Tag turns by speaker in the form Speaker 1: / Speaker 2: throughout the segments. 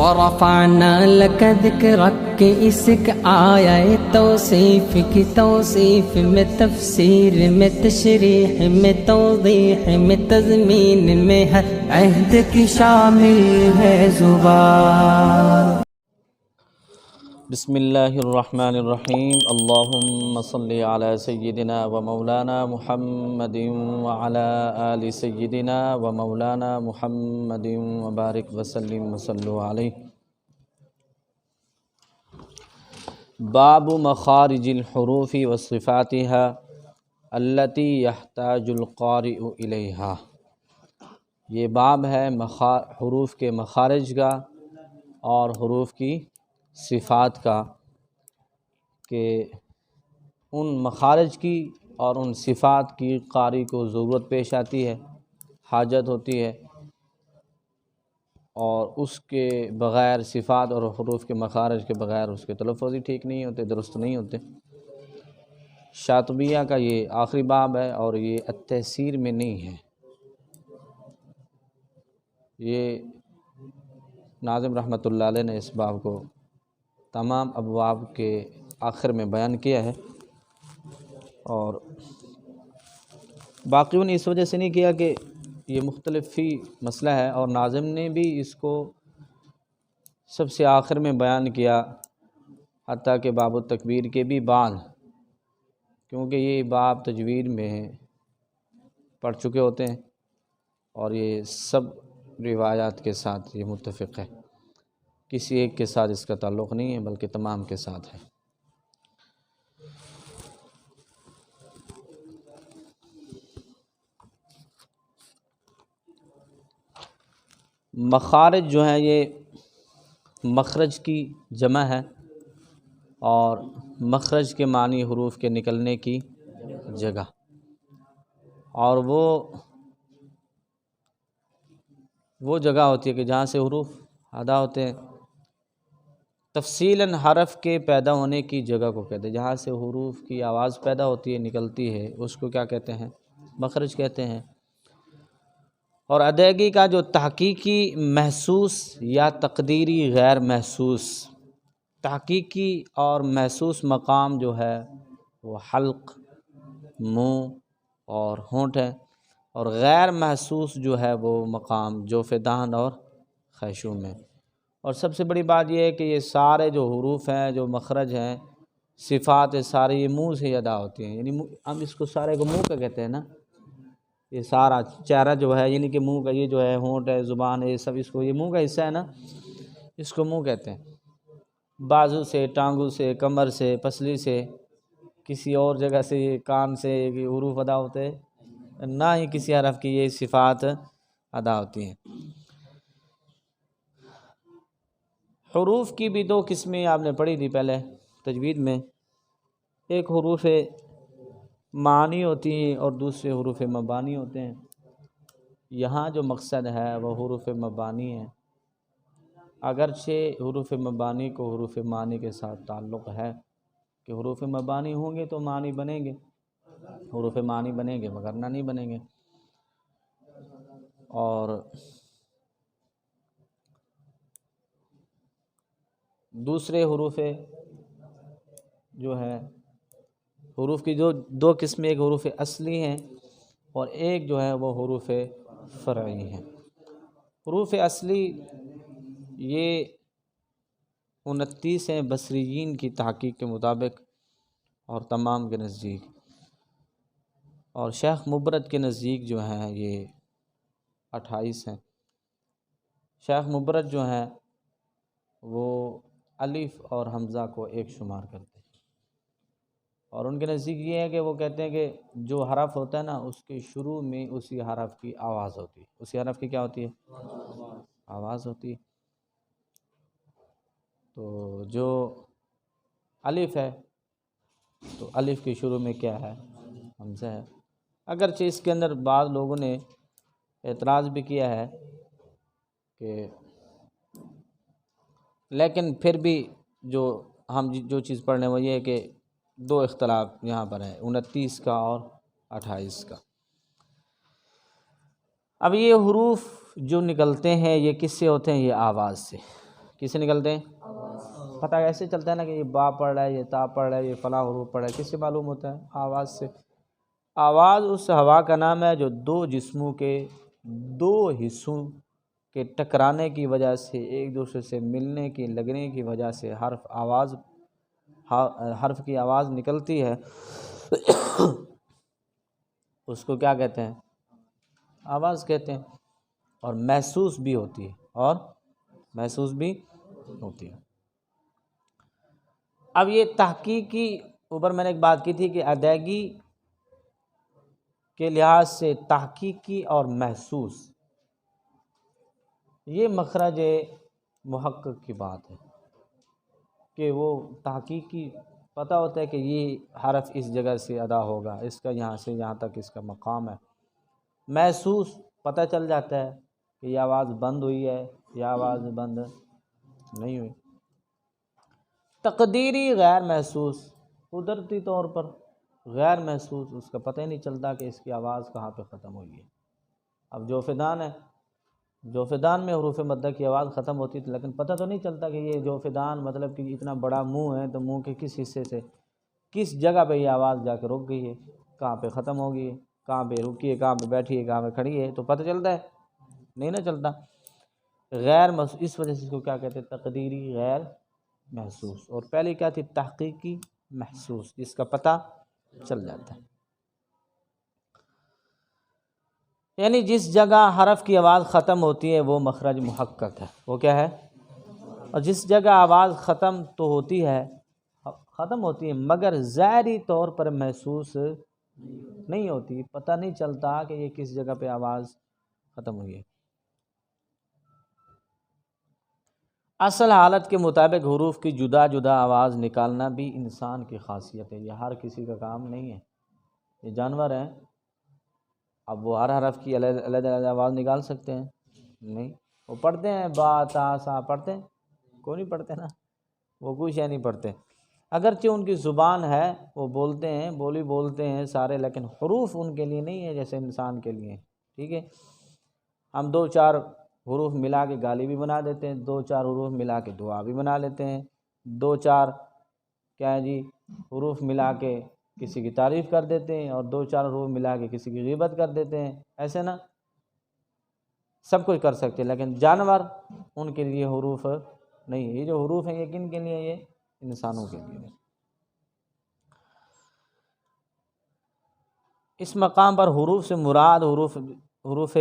Speaker 1: ورفعنا لك ذكرك کہ اس کا آیا ہے توصیف کی توصیف میں، تفسیر میں، تشریح میں، توضیح میں، تضمین میں، ہر عہد کی شامل ہے زبان۔
Speaker 2: بسم اللہ الرحمن الرحیم۔ اللہم صلی علی سیدنا و مولانا محمد وعلی آل سیدنا و مولانا محمد وبارک وسلم وصلوا علیہ۔ باب مخارج الحروف وصفاتها التي يحتاج القارئ الیہا۔ یہ باب ہے حروف کے مخارج کا اور حروف کی صفات کا، کہ ان مخارج کی اور ان صفات کی قاری کو ضرورت پیش آتی ہے، حاجت ہوتی ہے، اور اس کے بغیر صفات اور حروف کے مخارج کے بغیر اس کے تلفظ ہی ٹھیک نہیں ہوتے، درست نہیں ہوتے۔ شاطبیہ کا یہ آخری باب ہے اور یہ التحسیر میں نہیں ہے، یہ ناظم رحمۃ اللہ علیہ نے اس باب کو تمام ابواب کے آخر میں بیان کیا ہے، اور باقیوں نے اس وجہ سے نہیں کیا کہ یہ مختلف فی مسئلہ ہے، اور ناظم نے بھی اس کو سب سے آخر میں بیان کیا، حتیٰ کہ باب التکبیر کے بھی بعد، کیونکہ یہ باب تجوید میں پڑھ چکے ہوتے ہیں اور یہ سب روایات کے ساتھ یہ متفق ہے، کسی ایک کے ساتھ اس کا تعلق نہیں ہے بلکہ تمام کے ساتھ ہے۔ مخارج جو ہیں یہ مخرج کی جمع ہے، اور مخرج کے معنی حروف کے نکلنے کی جگہ، اور وہ جگہ ہوتی ہے کہ جہاں سے حروف ادا ہوتے ہیں۔ تفصیلاً حرف کے پیدا ہونے کی جگہ کو کہتے ہیں، جہاں سے حروف کی آواز پیدا ہوتی ہے، نکلتی ہے، اس کو کیا کہتے ہیں؟ مخرج کہتے ہیں۔ اور ادائیگی کا جو تحقیقی محسوس یا تقدیری غیر محسوس، تحقیقی اور محسوس مقام جو ہے وہ حلق، منہ اور ہونٹ ہے، اور غیر محسوس جو ہے وہ مقام جوف دہن اور خیشوم ہے۔ اور سب سے بڑی بات یہ ہے کہ یہ سارے جو حروف ہیں، جو مخرج ہیں، صفات سارے یہ منہ سے ادا ہوتی ہیں، یعنی ہم اس کو سارے کو منہ کا کہتے ہیں نا، یہ سارا چہرہ جو ہے، یعنی کہ منہ کا یہ جو ہے ہونٹ ہے، زبان ہے، یہ سب اس کو یہ منہ کا حصہ ہے نا، اس کو منہ کہتے ہیں۔ بازو سے، ٹانگوں سے، کمر سے، پسلی سے، کسی اور جگہ سے، یہ کان سے یہ حروف ادا ہوتے ہیں، نہ ہی کسی حرف کی یہ صفات ادا ہوتی ہیں۔ حروف کی بھی دو قسمیں آپ نے پڑھی تھی پہلے تجوید میں، ایک حروف معانی ہوتی ہیں اور دوسرے حروف مبانی ہوتے ہیں۔ یہاں جو مقصد ہے وہ حروف مبانی ہے، اگرچہ حروف مبانی کو حروف معانی کے ساتھ تعلق ہے کہ حروف مبانی ہوں گے تو معنی بنیں گے، حروف معانی بنیں گے وگرنہ نہیں بنیں گے۔ اور دوسرے حروف جو ہے، حروف کی جو دو قسمیں، ایک حروف اصلی ہیں اور ایک جو ہے وہ حروف فرعی ہیں۔ حروف اصلی یہ 29 ہیں بصریین کی تحقیق کے مطابق اور تمام کے نزدیک، اور شیخ مبرد کے نزدیک جو ہیں یہ 28 ہیں۔ شیخ مبرد جو ہیں وہ الف اور حمزہ کو ایک شمار کرتے ہیں، اور ان کے نزدیک یہ ہے کہ وہ کہتے ہیں کہ جو حرف ہوتا ہے نا، اس کے شروع میں اسی حرف کی آواز ہوتی ہے، اسی حرف کی کیا ہوتی ہے؟ آواز ہوتی ہے۔ تو جو الف ہے تو الف کے شروع میں کیا ہے؟ حمزہ ہے۔ اگرچہ اس کے اندر بعض لوگوں نے اعتراض بھی کیا ہے کہ لیکن پھر بھی ہم جو چیز پڑھ رہے ہیں وہ یہ ہے کہ دو اختلاف یہاں پر ہے، 29 کا اور 28 کا۔ اب یہ حروف جو نکلتے ہیں یہ کس سے ہوتے ہیں؟ یہ آواز سے، کس سے نکلتے ہیں؟ پتہ کیسے چلتا ہے نا کہ یہ با پڑھ رہا ہے، یہ تا پڑھ رہا ہے، یہ فلاں حروف پڑھ رہا ہے، کس سے معلوم ہوتا ہے؟ آواز سے۔ آواز اس ہوا کا نام ہے جو دو جسموں کے دو حصوں کے ٹکرانے کی وجہ سے، ایک دوسرے سے ملنے کی لگنے کی وجہ سے حرف کی آواز نکلتی ہے، اس کو کیا کہتے ہیں؟ آواز کہتے ہیں، اور محسوس بھی ہوتی ہے، اور محسوس بھی ہوتی ہے۔ اب یہ تحقیقی اوپر میں نے ایک بات کی تھی کہ ادائیگی کے لحاظ سے تحقیقی اور محسوس، یہ مخرج محقق کی بات ہے کہ وہ تحقیقی پتہ ہوتا ہے کہ یہ حرف اس جگہ سے ادا ہوگا، اس کا یہاں سے یہاں تک اس کا مقام ہے۔ محسوس پتہ چل جاتا ہے کہ یہ آواز بند ہوئی ہے، یہ آواز بند نہیں ہوئی۔ تقدیری غیر محسوس، قدرتی طور پر غیر محسوس، اس کا پتہ ہی نہیں چلتا کہ اس کی آواز کہاں پہ ختم ہوئی ہے۔ اب جوفدان ہے، جوفدان میں حروف مدہ کی آواز ختم ہوتی تھی، لیکن پتہ تو نہیں چلتا کہ یہ جوفدان مطلب کہ اتنا بڑا منہ ہے تو منہ کے کس حصے سے کس جگہ پہ یہ آواز جا کے رک گئی ہے، کہاں پہ ختم ہو گئی ہے، کہاں پہ رکی ہے، کہاں پہ بیٹھی ہے، کہاں پہ کھڑی ہے، تو پتہ چلتا ہے؟ نہیں نہ چلتا۔ غیر محسوس، اس وجہ سے اس کو کیا کہتے ہیں؟ تقدیری غیر محسوس۔ اور پہلی کیا تھی؟ تحقیقی محسوس، جس کا پتہ چل جاتا ہے۔ یعنی جس جگہ حرف کی آواز ختم ہوتی ہے وہ مخرج محقق ہے، وہ کیا ہے؟ اور جس جگہ آواز ختم تو ہوتی ہے، ختم ہوتی ہے مگر ظاہری طور پر محسوس نہیں ہوتی، پتہ نہیں چلتا کہ یہ کس جگہ پہ آواز ختم ہوئی ہے۔ اصل حالت کے مطابق حروف کی جدا جدا آواز نکالنا بھی انسان کی خاصیت ہے، یہ ہر کسی کا کام نہیں ہے۔ یہ جانور ہیں، اب وہ ہر حرف کی علیحدہ علیحدہ آواز نکال سکتے ہیں؟ نہیں۔ وہ پڑھتے ہیں با تا سا، پڑھتے ہیں؟ کوئی نہیں پڑھتے نا، وہ کوئی شے نہیں پڑھتے، اگرچہ ان کی زبان ہے، وہ بولتے ہیں، بولی بولتے ہیں سارے، لیکن حروف ان کے لیے نہیں ہے جیسے انسان کے لیے، ٹھیک ہے؟ ہم دو چار حروف ملا کے گالی بھی بنا دیتے ہیں، دو چار حروف ملا کے دعا بھی بنا لیتے ہیں، دو چار کیا ہے جی حروف ملا کے کسی کی تعریف کر دیتے ہیں، اور دو چار حروف ملا کے کسی کی غیبت کر دیتے ہیں، ایسے نا سب کچھ کر سکتے ہیں، لیکن جانور ان کے لیے حروف نہیں ہے۔ یہ جو حروف ہیں یہ کن کے لیے؟ یہ انسانوں کے لیے۔ اس مقام پر حروف سے مراد حروف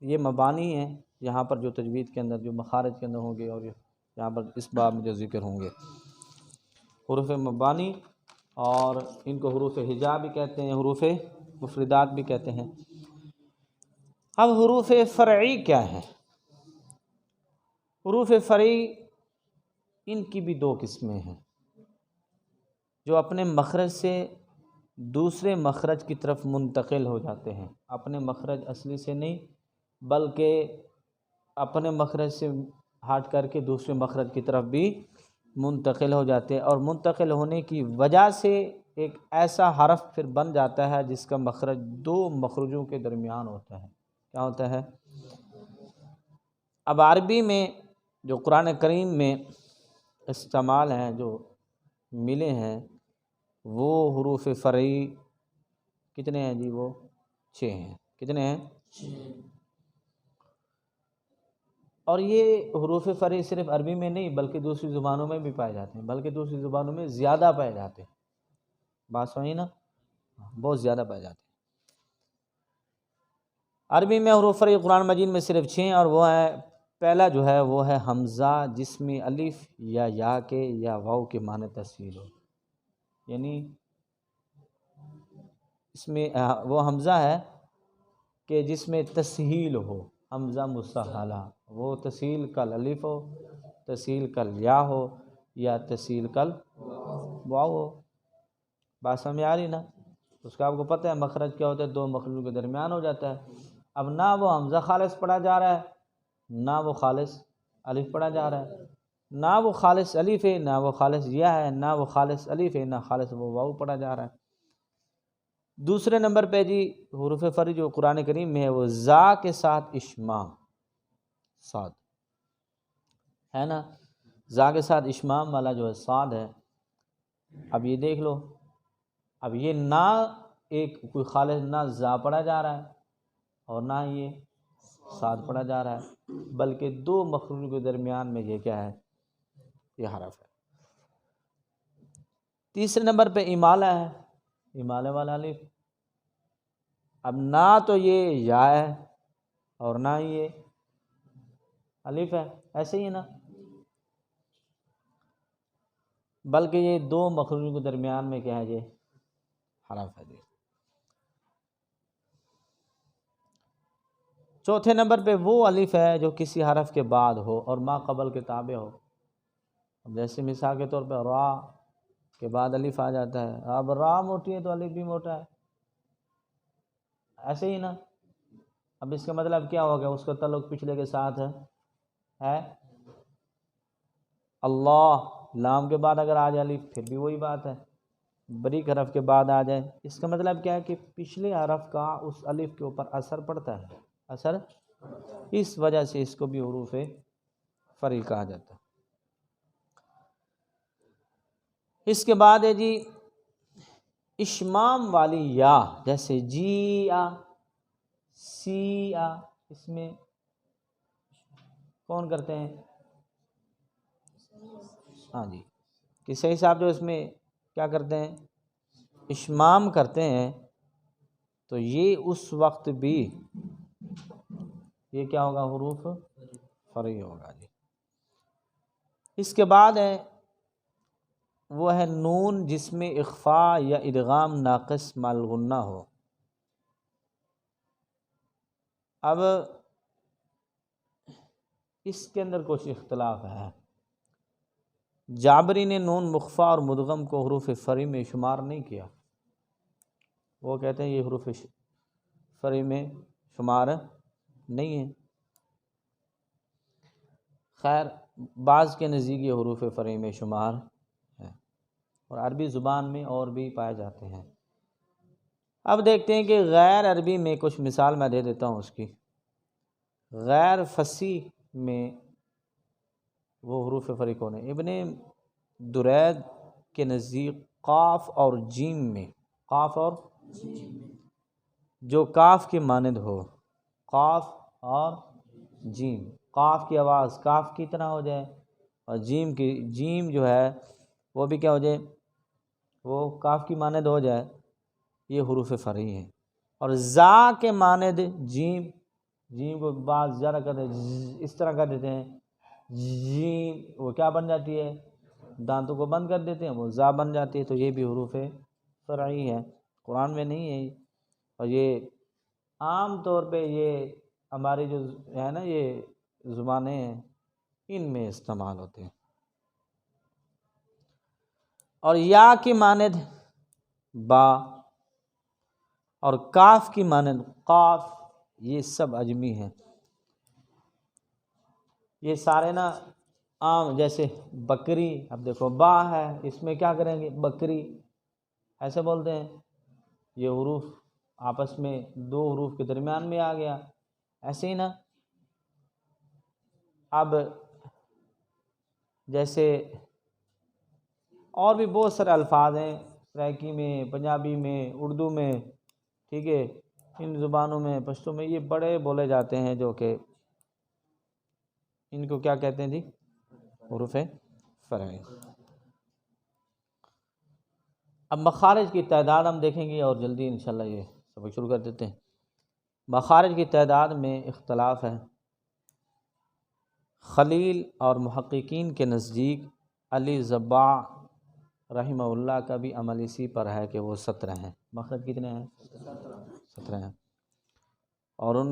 Speaker 2: یہ مبانی ہیں، یہاں پر جو تجوید کے اندر جو مخارج کے اندر ہوں گے، اور یہاں پر اس باب میں جو ذکر ہوں گے حروف مبانی، اور ان کو حروف ہجا بھی کہتے ہیں، حروف مفردات بھی کہتے ہیں۔ اب حروف فرعی کیا ہیں؟ حروف فرعی ان کی بھی دو قسمیں ہیں، جو اپنے مخرج سے دوسرے مخرج کی طرف منتقل ہو جاتے ہیں، اپنے مخرج اصلی سے نہیں بلکہ اپنے مخرج سے ہٹ کر کے دوسرے مخرج کی طرف بھی منتقل ہو جاتے ہیں، اور منتقل ہونے کی وجہ سے ایک ایسا حرف پھر بن جاتا ہے جس کا مخرج دو مخرجوں کے درمیان ہوتا ہے۔ کیا ہوتا ہے؟ اب عربی میں جو قرآن کریم میں استعمال ہیں، جو ملے ہیں، وہ حروف فرعی کتنے ہیں جی؟ وہ 6 ہیں۔ کتنے ہیں؟ 6۔ اور یہ حروف فرعی صرف عربی میں نہیں بلکہ دوسری زبانوں میں بھی پائے جاتے ہیں، بلکہ دوسری زبانوں میں زیادہ پائے جاتے ہیں۔ بات سمجھی نا؟ بہت زیادہ پائے جاتے ہیں۔ عربی میں حروف فرعی قرآن مجید میں صرف 6 ہیں، اور وہ ہے، پہلا جو ہے وہ ہے حمزہ، جس میں الف یا یا کے یا واو کے معنی تسہیل ہو، یعنی اس میں وہ حمزہ ہے کہ جس میں تسہیل ہو، حمزہ مسہلہ، وہ تسہیل کل الف ہو، تسہیل کل یا ہو، یا تسہیل کل واو ہو۔ بات سمجھ آ رہی نا؟ اس کا آپ کو پتہ ہے مخرج کیا ہوتا ہے؟ دو مخرجوں کے درمیان ہو جاتا ہے۔ اب نہ وہ حمزہ خالص پڑھا جا رہا ہے، نہ وہ خالص الف پڑھا جا رہا ہے، نہ وہ خالص الف ہے، نہ وہ خالص یا ہے، نہ وہ خالص الف ہے، نہ خالص وہ واو پڑھا جا رہا ہے۔ دوسرے نمبر پہ جی حروف فرعی جو قرآن کریم میں ہے وہ زا کے ساتھ اشمام، صاد، ہے نا، زا کے ساتھ اشمام والا جو ہے صاد ہے، اب یہ دیکھ لو، اب یہ نہ ایک کوئی خالص نہ زا پڑھا جا رہا ہے اور نہ یہ صاد پڑھا جا رہا ہے، بلکہ دو مخرج کے درمیان میں یہ کیا ہے، یہ حرف ہے۔ تیسرے نمبر پہ امالہ ہے، امالے والا الف، اب نہ تو یہ یا ہے اور نہ یہ الف ہے، ایسے ہی ہے نا، بلکہ یہ دو مخرج کے درمیان میں کیا ہے، یہ حرف ہے۔ چوتھے نمبر پہ وہ الف ہے جو کسی حرف کے بعد ہو اور ما قبل کے تابع ہو، جیسے مثال کے طور پہ را کے بعد الف آ جاتا ہے، اب را موٹی ہے تو الف بھی موٹا ہے، ایسے ہی نا، اب اس کا مطلب کیا ہوگا، اس کا تعلق پچھلے کے ساتھ ہے اللہ، لام کے بعد اگر آ جائے الف پھر بھی وہی بات ہے، بریک حرف کے بعد آ جائے، اس کا مطلب کیا ہے کہ پچھلے حرف کا اس الف کے اوپر اثر پڑتا ہے، اثر، اس وجہ سے اس کو بھی حروف فرعی کہا جاتا ہے۔ اس کے بعد ہے جی اشمام والی یا، جیسے جی آ، سی آ، اس میں کون کرتے ہیں، ہاں جی، کہ صحیح صاحب جو اس میں کیا کرتے ہیں، اشمام کرتے ہیں، تو یہ اس وقت بھی یہ کیا ہوگا، حروف فرعی ہوگا جی۔ اس کے بعد ہے وہ ہے نون جس میں اخفاء یا ادغام ناقص مع الغنہ ہو۔ اب اس کے اندر کچھ اختلاف ہے، جابری نے نون مخفی اور مدغم کو حروف فرعی میں شمار نہیں کیا، وہ کہتے ہیں یہ حروف فرعی میں شمار نہیں ہے، خیر بعض کے نزدیک یہ حروف فرعی میں شمار ہے، اور عربی زبان میں اور بھی پائے جاتے ہیں۔ اب دیکھتے ہیں کہ غیر عربی میں کچھ مثال میں دے دیتا ہوں اس کی۔ غیر فصیح میں وہ حروف فرعی کون ہیں، ابن درید کے نزدیک قاف اور جیم میں، قاف اور جو کاف کی مانند ہو، قاف اور جیم، قاف کی آواز کاف کی طرح ہو جائے اور جیم جو ہے وہ بھی کیا ہو جائے، وہ کاف کی مانند ہو جائے، یہ حروف فرعی ہیں۔ اور زا کے مانند جیم کو بعض زیادہ کرتے ہیں، اس طرح کر دیتے ہیں، جیم وہ کیا بن جاتی ہے، دانتوں کو بند کر دیتے ہیں، وہ زا بن جاتی ہے، تو یہ بھی حروف فرعی ہے، قرآن میں نہیں ہے، اور یہ عام طور پہ یہ ہماری جو ہے نا یہ زبانیں ہیں ان میں استعمال ہوتے ہیں۔ اور یا کی مانند با اور کاف کی مانند قاف، یہ سب عجمی ہیں، یہ سارے نا عام، جیسے بکری، اب دیکھو با ہے، اس میں کیا کریں گے، بکری ایسے بولتے ہیں، یہ حروف آپس میں دو حروف کے درمیان میں آ گیا، ایسے ہی نا۔ اب جیسے اور بھی بہت سارے الفاظ ہیں، سرائکی میں، پنجابی میں، اردو میں، ٹھیک ہے، ان زبانوں میں، پشتو میں، یہ بڑے بولے جاتے ہیں جو کہ ان کو کیا کہتے ہیں جی، حروف فرعی۔ اب مخارج کی تعداد ہم دیکھیں گے اور جلدی انشاءاللہ یہ سبق شروع کر دیتے ہیں۔ مخارج کی تعداد میں اختلاف ہے، خلیل اور محققین کے نزدیک علی زباع رحمہ اللہ کا بھی عمل اسی پر ہے کہ وہ 17 ہیں، مخرج کتنے ہیں، 17 ہیں، اور ان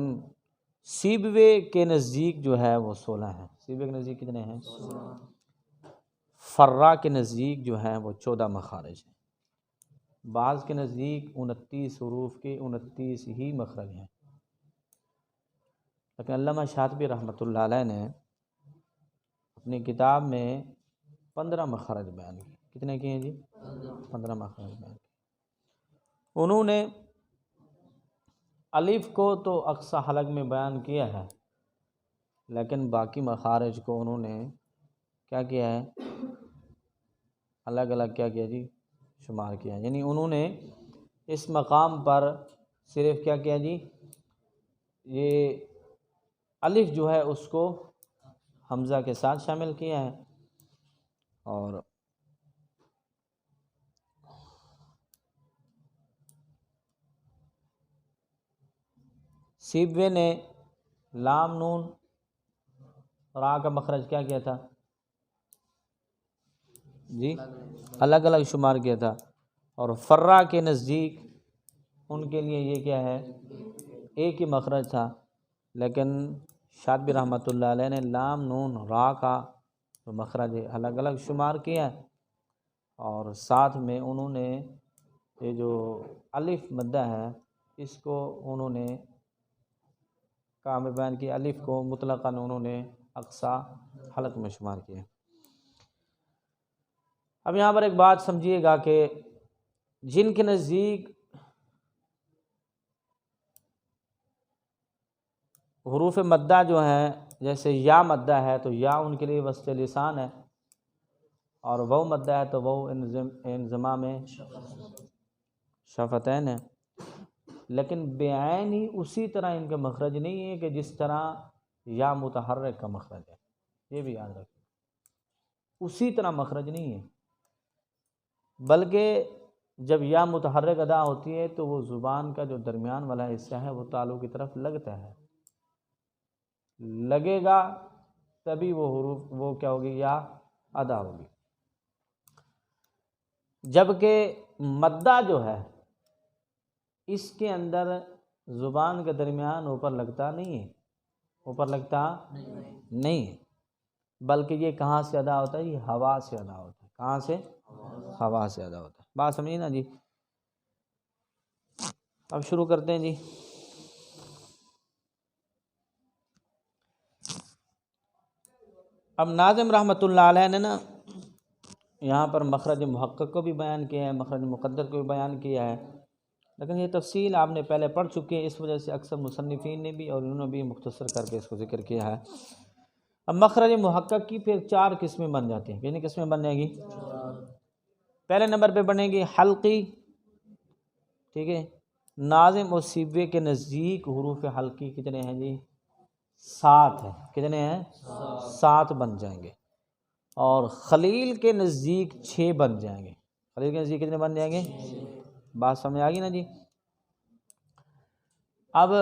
Speaker 2: سیبوے کے نزدیک جو ہے وہ 16 ہیں، سیبوے کے نزدیک کتنے ہیں، فرا کے نزدیک جو ہیں وہ 14 مخارج ہیں، بعض کے نزدیک 29 حروف کے 29 ہی مخرج ہیں، لیکن علامہ شاطبی رحمۃ اللہ علیہ نے اپنی کتاب میں 15 مخارج بیان کیے، کتنے کیے ہیں جی، 15 مخارج بیان کیے۔ انہوں نے الف کو تو اقصی حلق میں بیان کیا ہے، لیکن باقی مخارج کو انہوں نے کیا کیا ہے، الگ الگ کیا کیا جی، شمار کیا ہے. یعنی انہوں نے اس مقام پر صرف کیا کیا جی، یہ الف جو ہے اس کو حمزہ کے ساتھ شامل کیا ہے. اور سیبوے نے لام نون را کا مخرج کیا کیا تھا جی، الگ الگ شمار کیا تھا. اور فرا کے نزدیک ان کے لیے یہ کیا ہے، ایک ہی مخرج تھا. لیکن شاطبی رحمۃ اللہ علیہ نے لام نون را کا جو مخرج ہے الگ الگ شمار کیا ہے. اور ساتھ میں انہوں نے یہ جو الف مدہ ہے اس کو انہوں نے کام بیان کی، الف کو مطلقاً انہوں نے اقصا حلق میں شمار کیا. اب یہاں پر ایک بات سمجھیے گا کہ جن کے نزدیک حروف مدہ جو ہیں، جیسے یا مدہ ہے تو یا ان کے لیے وسط لسان ہے، اور وہ مدہ ہے تو وہ انضمام شفتین ہے. لیکن بعین ہی اسی طرح ان کا مخرج نہیں ہے کہ جس طرح یا متحرک کا مخرج ہے، یہ بھی یاد رکھیں. اسی طرح مخرج نہیں ہے، بلکہ جب یا متحرک ادا ہوتی ہے تو وہ زبان کا جو درمیان والا حصہ ہے وہ تالو کی طرف لگتا ہے، لگے گا تبھی وہ حروف وہ کیا ہوگی، یا ادا ہوگی. جبکہ مدہ جو ہے اس کے اندر زبان کے درمیان اوپر لگتا نہیں ہے، اوپر لگتا نہیں ہے، بلکہ یہ کہاں سے ادا ہوتا ہے، یہ ہوا سے ادا ہوتا ہے. کہاں سے، ہوا سے ادا ہوتا ہے. بات سمجھیے نا جی. اب شروع کرتے ہیں جی. اب ناظم رحمۃ اللہ علیہ نے نا یہاں پر مخرج محقق کو بھی بیان کیا ہے، مخرج مقدر کو بھی بیان کیا ہے، لیکن یہ تفصیل آپ نے پہلے پڑھ چکی ہے، اس وجہ سے اکثر مصنفین نے بھی اور انہوں نے بھی مختصر کر کے اس کو ذکر کیا ہے. اب مخرج محقق کی پھر 4 قسمیں بن جاتی ہیں. کتنی قسمیں بن جائیں گی؟ پہلے نمبر پہ بنے گی حلقی، ٹھیک ہے. ناظم اور سیبوے کے نزدیک حروف حلقی کتنے ہیں جی؟ 7 ہیں. کتنے ہیں؟ 7 بن جائیں گے. اور خلیل کے نزدیک 6 بن جائیں گے. خلیل کے نزدیک کتنے بن جائیں گے؟ بات سمجھ آ گئی نا جی. اب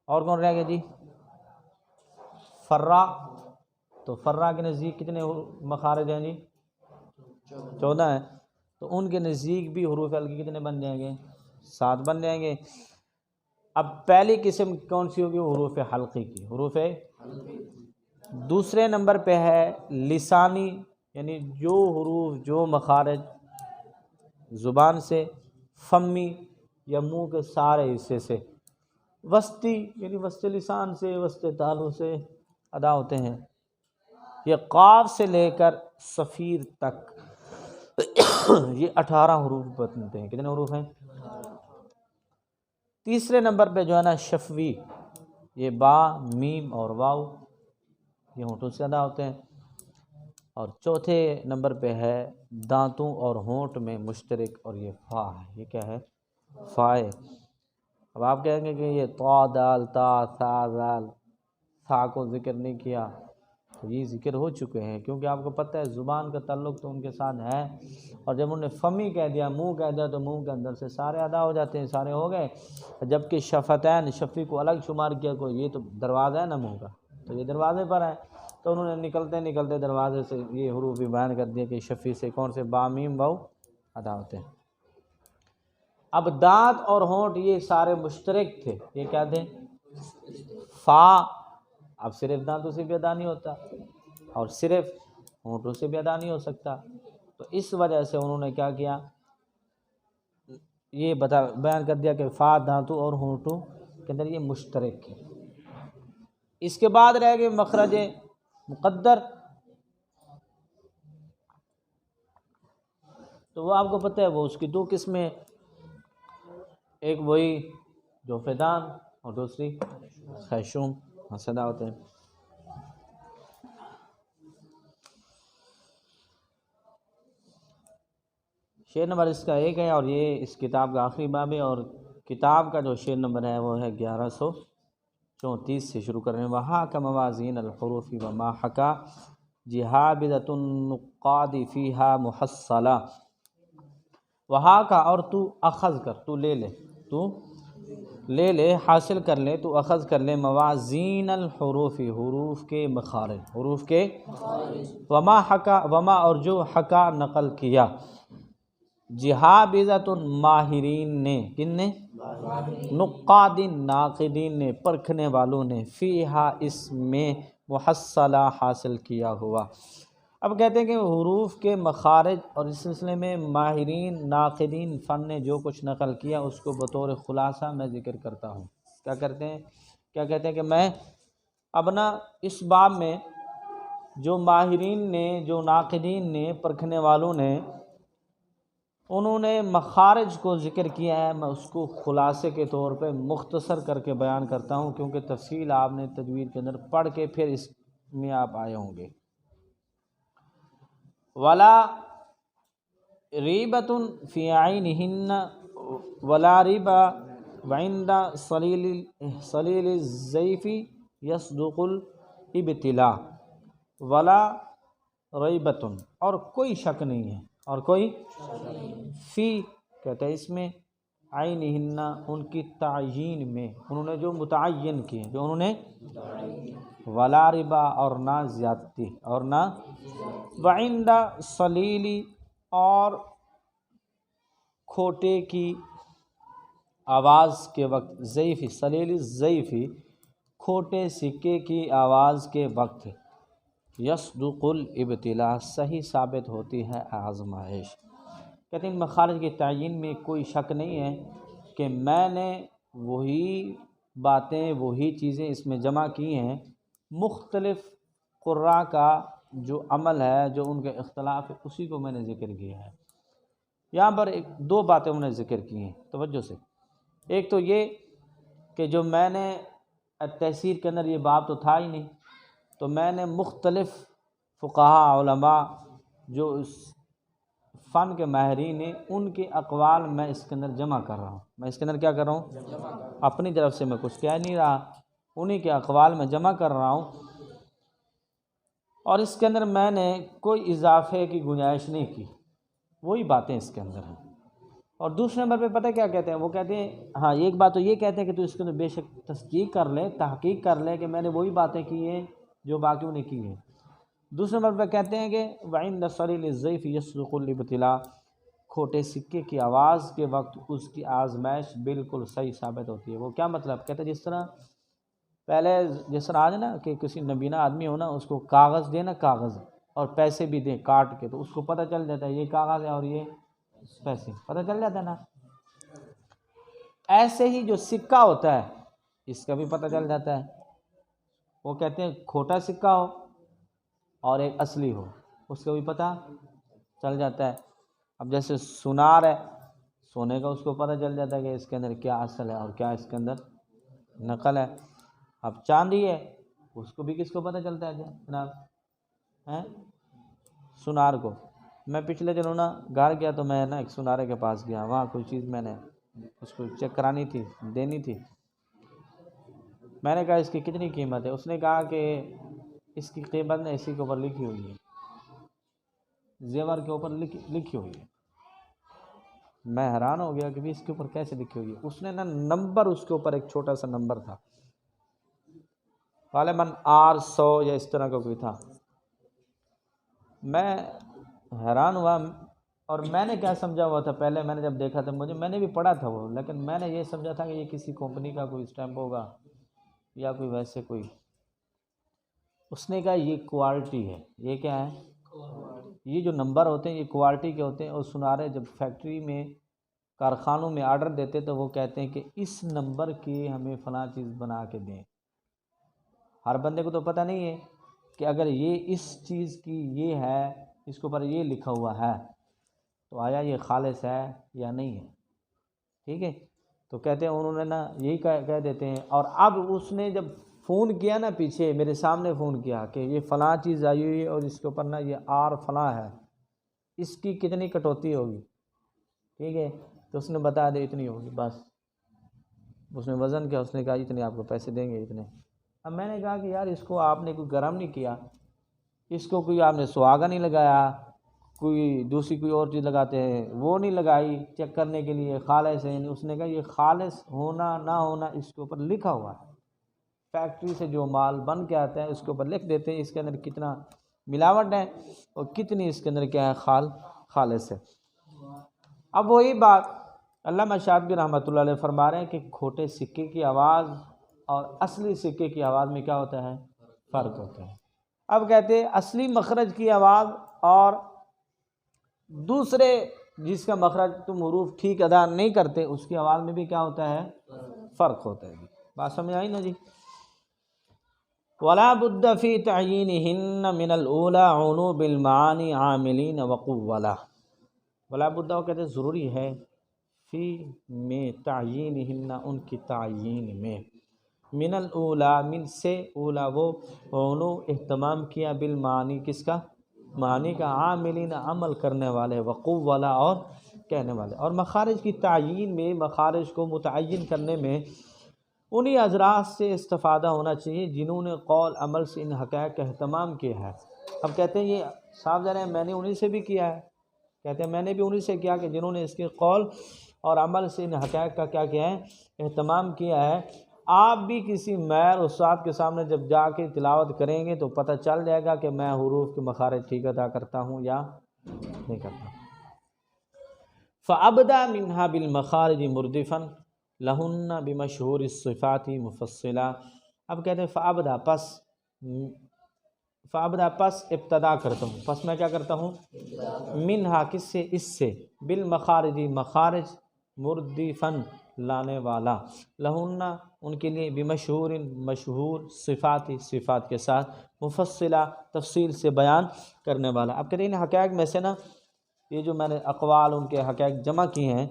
Speaker 2: اور کون رہ گیا جی؟ فرا. تو فرا کے نزدیک کتنے مخارج ہیں جی؟ 14 ہیں. تو ان کے نزدیک بھی حروف حلقی کتنے بن جائیں گے؟ 7 بن جائیں گے. اب پہلی قسم کون سی ہوگی؟ حروف حلقی کی. حروف دوسرے نمبر پہ ہے لسانی، یعنی جو حروف جو مخارج زبان سے، فمی یا منہ کے سارے حصے سے، وسطی یعنی وسط لسان سے، وسط تالو سے ادا ہوتے ہیں. یہ قاف سے لے کر صفیر تک یہ 18 حروف بنتے ہیں. کتنے حروف ہیں؟ تیسرے نمبر پہ جو ہے نا شفوی، یہ با، میم اور واو، یہ ہونٹوں سے ادا ہوتے ہیں. اور چوتھے نمبر پہ ہے دانتوں اور ہونٹ میں مشترک، اور یہ فا ہے. یہ کیا ہے؟ فا ہے. اب آپ کہیں گے کہ یہ طا دال تا ثا ذال، ثا کو ذکر نہیں کیا، تو یہ ذکر ہو چکے ہیں، کیونکہ آپ کو پتہ ہے زبان کا تعلق تو ان کے ساتھ ہے. اور جب انہوں نے فمی کہہ دیا، منہ کہہ دیا، تو منہ کے اندر سے سارے ادا ہو جاتے ہیں، سارے ہو گئے. جبکہ شفتین، شفی کو الگ شمار کیا، کو یہ تو دروازہ ہے نا منہ کا، تو یہ دروازے پر ہے. تو انہوں نے نکلتے نکلتے دروازے سے یہ حروف بھی بیان کر دیا کہ شفی سے کون سے، با میم واو ادا ہوتے ہیں. اب دانت اور ہونٹ یہ سارے مشترک تھے. یہ کیا تھے؟ فا. اب صرف دانتوں سے بھی ادا نہیں ہوتا اور صرف ہونٹوں سے بھی ادا نہیں ہو سکتا، تو اس وجہ سے انہوں نے کیا کیا، یہ بیان کر دیا کہ فا دانتوں اور ہونٹوں کے اندر یہ مشترک ہے. اس کے بعد رہ گئے مخرج مقدر. تو وہ آپ کو پتہ ہے وہ اس کی 2 قسمیں، ایک وہی جو فیدان اور دوسری خیشوم، ادا ہوتے ہیں. شعر نمبر اس کا 1 ہے اور یہ اس کتاب کا آخری باب ہے، اور کتاب کا جو شعر نمبر ہے وہ ہے 1134 سے شروع کر رہے ہیں۔ وہاں کا موازین الحروف وما حکا جہابدۃ النقاد فیہا محصلہ۔ وہاں کا، اور تو اخذ کر، تو لے لے، تو لے لے، حاصل کر لے، تو اخذ کر لے موازین الحروف، حروف کے مخارج، حروف کے وما حکا، وما اور جو حکا نقل کیا، جہابذۃ ماہرین نے، کن نے؟ نقاد ناقدین نے، پرکھنے والوں نے، فیہا اس میں، محصلہ حاصل کیا ہوا۔ اب کہتے ہیں کہ حروف کے مخارج اور اس سلسلے میں ماہرین ناقدین فن نے جو کچھ نقل کیا اس کو بطور خلاصہ میں ذکر کرتا ہوں۔ کیا کرتے ہیں؟ کیا کہتے ہیں کہ میں اب نا اس باب میں جو ماہرین نے، جو ناقدین نے، پرکھنے والوں نے، انہوں نے مخارج کو ذکر کیا ہے، میں اس کو خلاصے کے طور پہ مختصر کر کے بیان کرتا ہوں، کیونکہ تفصیل آپ نے تجوید کے اندر پڑھ کے پھر اس میں آپ آئے ہوں گے۔ ولا ریبۃ فی عینہن ولا ریبہ وعند صلیل الزیف یصدق الابتلاء۔ ولا ریبۃ، اور کوئی شک نہیں ہے، اور کوئی فی کہتے ہیں اس میں، عینہن ان کی تعیین میں، انہوں نے جو متعین کیے، جو انہوں نے، ولا ربا اور نہ زیادتی، اور نہ، وعند صلیلی اور کھوٹے کی آواز کے وقت، ضعیفی، صلیل ضعیفی، کھوٹے سکے کی آواز کے وقت، یصدق الابتلاء، صحیح ثابت ہوتی ہے آزمائش۔ کہتے ہیں مخارج کے تعین میں کوئی شک نہیں ہے کہ میں نے وہی باتیں، وہی چیزیں اس میں جمع کی ہیں، مختلف قراء کا جو عمل ہے، جو ان کے اختلاف ہے، اسی کو میں نے ذکر کیا ہے۔ یہاں پر دو باتیں انہوں نے ذکر کی ہیں توجہ سے۔ ایک تو یہ کہ جو میں نے تفسیر کے اندر یہ باب تو تھا ہی نہیں، تو میں نے مختلف فقہاء، علماء جو اس فن کے ماہرین ہیں، ان کے اقوال میں اس کے اندر جمع کر رہا ہوں۔ میں اس کے اندر کیا کر رہا ہوں؟ اپنی طرف سے میں کچھ کہہ نہیں رہا، انہی کے اقوال میں جمع کر رہا ہوں، اور اس کے اندر میں نے کوئی اضافے کی گنجائش نہیں کی، وہی باتیں اس کے اندر ہیں۔ اور دوسرے نمبر پہ پتہ کیا کہتے ہیں؟ وہ کہتے ہیں، ہاں ایک بات تو یہ کہتے ہیں کہ تو اس کے اندر بے شک تصدیق کر لے، تحقیق کر لے کہ میں نے وہی باتیں کی ہیں جو باقیوں نے کی ہیں۔ دوسرے نمبر پہ کہتے ہیں کہ وعند صلیل الزیف یصدق الابتلاء، کھوٹے سکے کی آواز کے وقت اس کی آزمائش بالکل صحیح ثابت ہوتی ہے۔ وہ کیا مطلب؟ کہتے ہیں جس طرح پہلے، جس طرح آج نا کہ کسی نبینا آدمی ہو نا، اس کو کاغذ دے نا، کاغذ اور پیسے بھی دیں کاٹ کے، تو اس کو پتہ چل جاتا ہے یہ کاغذ ہے اور یہ پیسے، پتہ چل جاتا ہے نا۔ ایسے ہی جو سکہ ہوتا ہے اس کا بھی پتہ چل جاتا ہے۔ وہ کہتے ہیں کھوٹا سکہ ہو اور ایک اصلی ہو، اس کا بھی پتہ چل جاتا ہے۔ اب جیسے سونار ہے، سونے کا، اس کو پتہ چل جاتا ہے کہ اس کے اندر کیا اصل ہے اور کیا اس کے اندر نقل ہے۔ اب چاندی ہے، اس کو بھی کس کو پتہ چلتا ہے جناب؟ سونار کو۔ میں پچھلے دنوں نا گھر گیا تو میں نا ایک سونارے کے پاس گیا، وہاں کوئی چیز میں نے اس کو چیک کرانی تھی، دینی تھی۔ میں نے کہا اس کی کتنی قیمت ہے؟ اس نے کہا کہ اس کی قیمت نے اسی کے اوپر لکھی ہوئی ہے، زیور کے اوپر لکھی ہوئی ہے۔ میں حیران ہو گیا کہ اس کے اوپر کیسے لکھی ہوئی ہے؟ اس نے نا نمبر، اس کے اوپر ایک چھوٹا سا نمبر تھا، غالباً R100 یا اس طرح کا کوئی تھا۔ میں حیران ہوا، اور میں نے کیا سمجھا ہوا تھا پہلے، میں نے جب دیکھا تھا، میں نے بھی پڑھا تھا وہ، لیکن میں نے یہ سمجھا تھا کہ یہ کسی کمپنی کا کوئی اسٹیمپ ہوگا یا کوئی ویسے کوئی۔ اس نے کہا یہ کوالٹی ہے۔ یہ کیا ہے؟ یہ جو نمبر ہوتے ہیں یہ کوالٹی کے ہوتے ہیں، اور سنارے جب فیکٹری میں، کارخانوں میں آرڈر دیتے تو وہ کہتے ہیں کہ اس نمبر کی ہمیں فلاں چیز بنا کے دیں۔ ہر بندے کو تو پتہ نہیں ہے کہ اگر یہ اس چیز کی یہ ہے، اس کے اوپر یہ لکھا ہوا ہے، تو آیا یہ خالص ہے یا نہیں ہے؟ ٹھیک ہے، تو کہتے ہیں انہوں نے نا یہی کہہ دیتے ہیں۔ اور اب اس نے جب فون کیا نا، پیچھے میرے سامنے فون کیا کہ یہ فلاں چیز آئی ہوئی ہے اور اس کے اوپر نا یہ R فلاں ہے، اس کی کتنی کٹوتی ہوگی؟ ٹھیک ہے، تو اس نے بتا دیا اتنی ہوگی بس، اس نے وزن کیا، اس نے کہا اتنے آپ کو پیسے دیں گے اتنے۔ اب میں نے کہا کہ یار اس کو آپ نے کوئی گرم نہیں کیا، اس کو کوئی آپ نے سہاگا نہیں لگایا، کوئی دوسری کوئی اور چیز لگاتے ہیں وہ نہیں لگائی چیک کرنے کے لیے خالص ہے، اس نے کہا یہ خالص ہونا نہ ہونا اس کے اوپر لکھا ہوا ہے، فیکٹری سے جو مال بن کے آتا ہے اس کے اوپر لکھ دیتے ہیں اس کے اندر کتنا ملاوٹ ہے اور کتنی اس کے اندر کیا ہے خالص ہے۔ اب وہی بات علامہ شاطبی رحمۃ اللہ علیہ فرما رہے ہیں کہ کھوٹے سکے کی آواز اور اصلی سکے کی آواز میں کیا ہوتا ہے؟ فرق ہوتا ہے۔ اب کہتے ہیں اصلی مخرج کی آواز اور دوسرے جس کا مخرج تم حروف ٹھیک ادا نہیں کرتے اس کی آواز میں بھی کیا ہوتا ہے؟ فرق ہوتا ہے۔ بات سمجھ آئی نا جی؟ وَلَا بُدَّ فِي تَعْيِينِهِنَّ مِنَ الْأُولَىٰ عُنُوا بِالْمَعَانِ عَامِلِينَ وَقُوَّلَا۔ ولا بدہ وہ کہتے ہیں ضروری ہے فی میں تعیینہن ان کی تعیین میں، من الاولا من سے اولا وہ عنو اہتمام کیا بالمعانی کس کا؟ معنی کا، عاملین عمل کرنے والے، وقولا اور کہنے والے۔ اور مخارج کی تعیین میں، مخارج کو متعین کرنے میں انہی حضرات سے استفادہ ہونا چاہیے جنہوں نے قول عمل سے ان حقائق کا اہتمام کیا ہے۔ اب کہتے ہیں یہ صاف ظاہر ہے میں نے انہی سے بھی کیا ہے، کہتے ہیں میں نے بھی انہی سے کیا کہ جنہوں نے اس کے قول اور عمل سے ان حقائق کا کیا کیا ہے؟ اہتمام کیا ہے۔ آپ بھی کسی ماہر استاد کے سامنے جب جا کے تلاوت کریں گے تو پتہ چل جائے گا کہ میں حروف کے مخارج ٹھیک ادا کرتا ہوں یا نہیں کرتا۔ فَأَبْدَى مِنْهَا بِالْمَخَارِجِ مُرْدِفًا لَهُنَّ بِمَشْهُورِ الصِّفَاتِ مُفَصِّلًا۔ اب کہتے ہیں فَأَبْدَى پس ابتدا کرتا ہوں، پس میں کیا کرتا ہوں؟ منہا کس سے؟ اس سے، بالمخارج مخارج، مردفن لانے والا، لہن ان کے لیے، بمشہور مشہور، صفاتی صفات کے ساتھ، مفصلہ تفصیل سے بیان کرنے والا۔ اب کہتے ہیں ان حقائق میں سے نا یہ جو میں نے اقوال ان کے حقائق جمع کیے ہیں،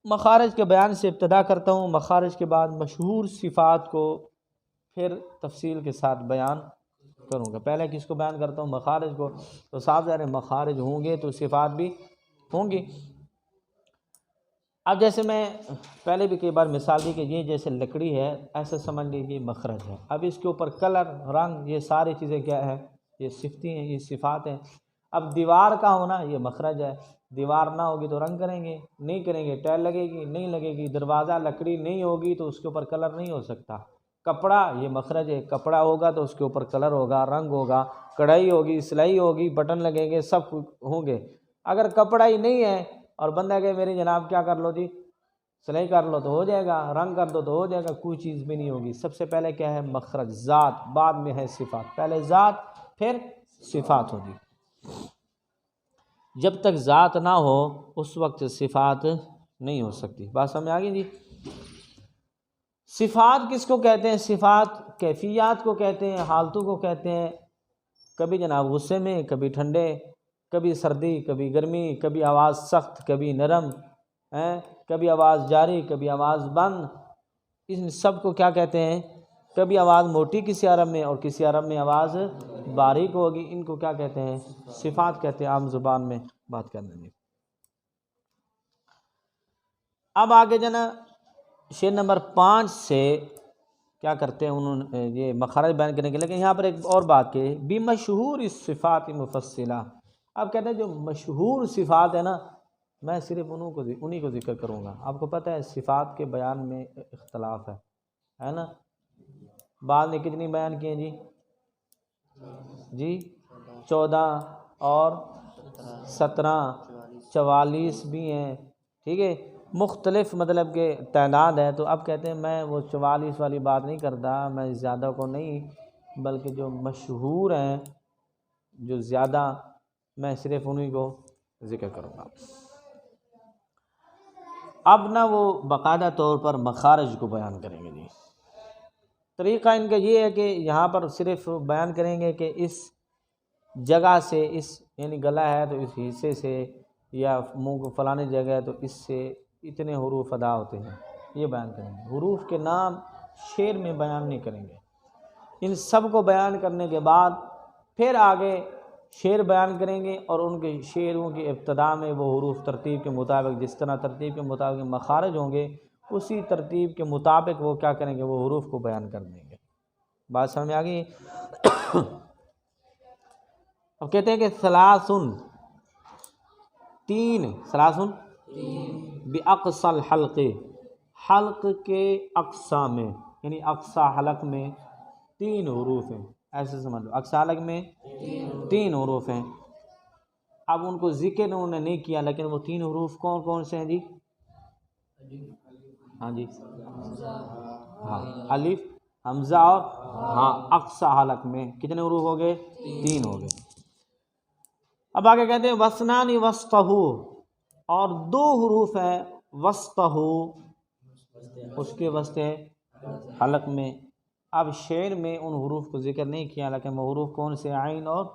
Speaker 2: مخارج کے بیان سے ابتدا کرتا ہوں، مخارج کے بعد مشہور صفات کو پھر تفصیل کے ساتھ بیان کروں گا۔ پہلے کس کو بیان کرتا ہوں؟ مخارج کو، تو صاف ظاہر ہے مخارج ہوں گے تو صفات بھی ہوں گی۔ اب جیسے میں پہلے بھی کئی بار مثال دی کہ یہ جیسے لکڑی ہے ایسے سمجھ لیجیے یہ مخرج ہے، اب اس کے اوپر کلر، رنگ، یہ ساری چیزیں کیا ہے؟ یہ صفتی ہیں، یہ صفات ہیں۔ اب دیوار کا ہونا یہ مخرج ہے، دیوار نہ ہوگی تو رنگ کریں گے نہیں کریں گے، ٹائل لگے گی نہیں لگے گی، دروازہ لکڑی نہیں ہوگی تو اس کے اوپر کلر نہیں ہو سکتا۔ کپڑا یہ مخرج ہے، کپڑا ہوگا تو اس کے اوپر کلر ہوگا، رنگ ہوگا، کڑھائی ہوگی، سلائی ہوگی، بٹن لگیں گے، سب ہوں گے۔ اگر کپڑا ہی نہیں ہے اور بندہ کہ میری جناب کیا کر لو جی سلائی کر لو تو ہو جائے گا، رنگ کر دو تو ہو جائے گا، کوئی چیز بھی نہیں ہوگی۔ سب سے پہلے کیا ہے؟ مخرج، ذات، بعد میں ہے صفات، پہلے ذات پھر صفات ہوگی۔ جب تک ذات نہ ہو اس وقت صفات نہیں ہو سکتی۔ بات سمجھ آ گئی جی؟ صفات کس کو کہتے ہیں؟ صفات کیفیات کو کہتے ہیں، حالتوں کو کہتے ہیں، کبھی جناب غصے میں، کبھی ٹھنڈے، کبھی سردی، کبھی گرمی، کبھی آواز سخت، کبھی نرم، کبھی آواز جاری، کبھی آواز بند، ان سب کو کیا کہتے ہیں؟ کبھی آواز موٹی کسی عرب میں اور کسی عرب میں آواز باریک ہوگی، ان کو کیا کہتے ہیں؟ صفات کہتے ہیں عام زبان میں بات کرنے میں۔ اب آگے جنا شعر نمبر 5 سے کیا کرتے ہیں انہوں نے یہ مخارج بیان کرنے کے، لیکن یہاں پر ایک اور بات کہ بمشہور الصفات مفصلہ۔ اب کہتے ہیں جو مشہور صفات ہے نا میں صرف انہی کو ذکر کروں گا۔ آپ کو پتہ ہے صفات کے بیان میں اختلاف ہے نا؟ بعض نے کتنی بیان کیے جی 14 اور 17 44 بھی ہیں، ٹھیک ہے، مختلف مطلب کہ تعداد ہے۔ تو اب کہتے ہیں میں وہ 44 والی بات نہیں کرتا، میں زیادہ کو نہیں بلکہ جو مشہور ہیں جو زیادہ میں صرف انہی کو ذکر کروں گا۔ اب نہ وہ باقاعدہ طور پر مخارج کو بیان کریں گے جی۔ طریقہ ان کا یہ ہے کہ یہاں پر صرف بیان کریں گے کہ اس جگہ سے، اس یعنی گلا ہے تو اس حصے سے، یا منہ کو فلانے جگہ ہے تو اس سے اتنے حروف ادا ہوتے ہیں، یہ بیان کریں گے۔ حروف کے نام شعر میں بیان نہیں کریں گے۔ ان سب کو بیان کرنے کے بعد پھر آگے شعر بیان کریں گے اور ان کے شعروں کی ابتدا میں وہ حروف ترتیب کے مطابق، جس طرح ترتیب کے مطابق مخارج ہوں گے اسی ترتیب کے مطابق وہ کیا کریں گے، وہ حروف کو بیان کر دیں گے۔ بات سمجھ میں آ گئی؟ اب کہتے ہیں کہ ثلاثن، تین، ثلاثن باقصى الحلق، حلق کے اقصا میں، یعنی اقصا حلق میں 3 حروف ہیں، ایسے سمجھ لو، اقصا حلق میں 3 حروف ہیں۔ اب ان کو ذکر انہوں نے نہیں کیا، لیکن وہ 3 حروف کون کون سے ہیں جی؟ ہاں جی، ہاں، الف، حمزہ اور ہاں اقصا حلق میں کتنے حروف ہو گئے؟ 3 ہو گئے۔ اب آگے کہتے ہیں وسنانی وسطہو، اور 2 حروف ہیں وسطہو، اس کے وسط حلق میں۔ اب شعر میں ان حروف کو ذکر نہیں کیا، لیکن وہ حروف کون سے؟ عین اور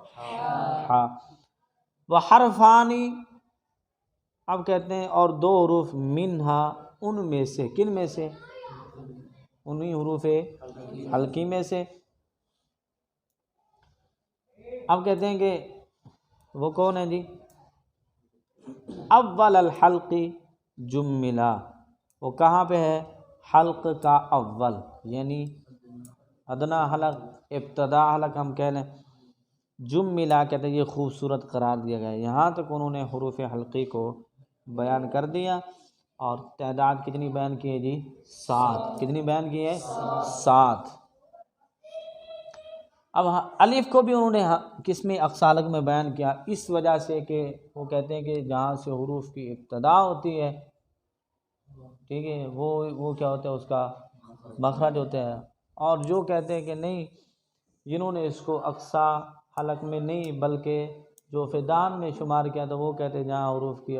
Speaker 2: ہاء۔ وحرفانی، اب کہتے ہیں اور 2 حروف منہا، ان میں سے، کن میں سے؟ انہی حروف حلقی میں سے۔ اب کہتے ہیں کہ وہ کون ہے جی؟ اول الحلق جملا، وہ کہاں پہ ہے؟ حلق کا اول، یعنی ادنا حلق، ابتدا حلق ہم کہہ لیں۔ جملا کہتے ہیں یہ خوبصورت قرار دیا گیا ہے۔ یہاں تک انہوں نے حروف حلقی کو بیان کر دیا، اور تعداد کتنی بیان کی ہے جی؟ 7۔ کتنی بیان کی ہے؟ 7۔ اب الف کو بھی انہوں نے کس میں؟ اقصا حلق میں بیان کیا، اس وجہ سے کہ وہ کہتے ہیں کہ جہاں سے حروف کی ابتدا ہوتی ہے، ٹھیک ہے، وہ کیا ہوتا ہے؟ اس کا مخرج ہوتا ہے۔ اور جو کہتے ہیں کہ نہیں، جنہوں نے اس کو اقصا حلق میں نہیں بلکہ جو فیدان میں شمار کیا، تو وہ کہتے ہیں جہاں حروف کی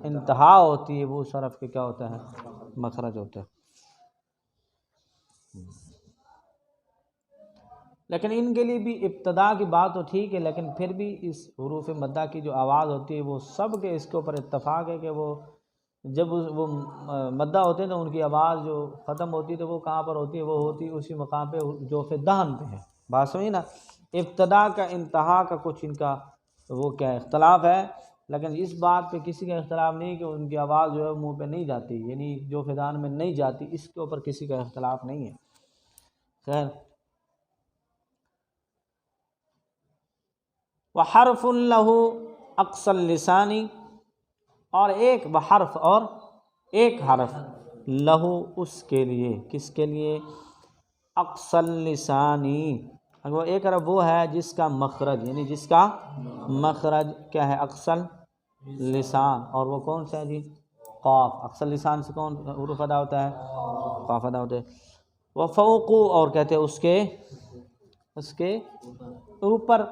Speaker 2: انتہا ہوتی ہے وہ صرف کے کیا ہوتا ہے؟ مخرج ہوتا ہے۔ لیکن ان کے لیے بھی ابتدا کی بات تو ٹھیک ہے، لیکن پھر بھی اس حروف مدہ کی جو آواز ہوتی ہے وہ سب کے اس کے اوپر اتفاق ہے کہ وہ جب وہ مدہ ہوتے ہیں تو ان کی آواز جو ختم ہوتی ہے تو وہ کہاں پر ہوتی ہے؟ وہ ہوتی ہے اسی مقام پہ جو فیدان پہ ہے۔ بات سمجھی نا؟ ابتدا کا انتہا کا کچھ ان کا وہ کیا اختلاف ہے، لیکن اس بات پہ کسی کا اختلاف نہیں کہ ان کی آواز جو ہے منہ پہ نہیں جاتی، یعنی جو فیدان میں نہیں جاتی، اس کے اوپر کسی کا اختلاف نہیں ہے۔ خیر، وحرف لہ اقصى اللسان، اور ایک بحرف، اور ایک حرف، لہو اس کے لیے، کس کے لیے؟ اقصى اللسان، وہ ایک حرف وہ ہے جس کا مخرج، یعنی جس کا مخرج کیا ہے؟ اقصى اللسان، اور وہ کون سا ہے جی؟ قاف۔ اقصى اللسان سے کون حروف ادا ہوتا ہے؟ قاف ادا ہوتا ہے۔ وفوق، اور کہتے ہیں اس کے اوپر۔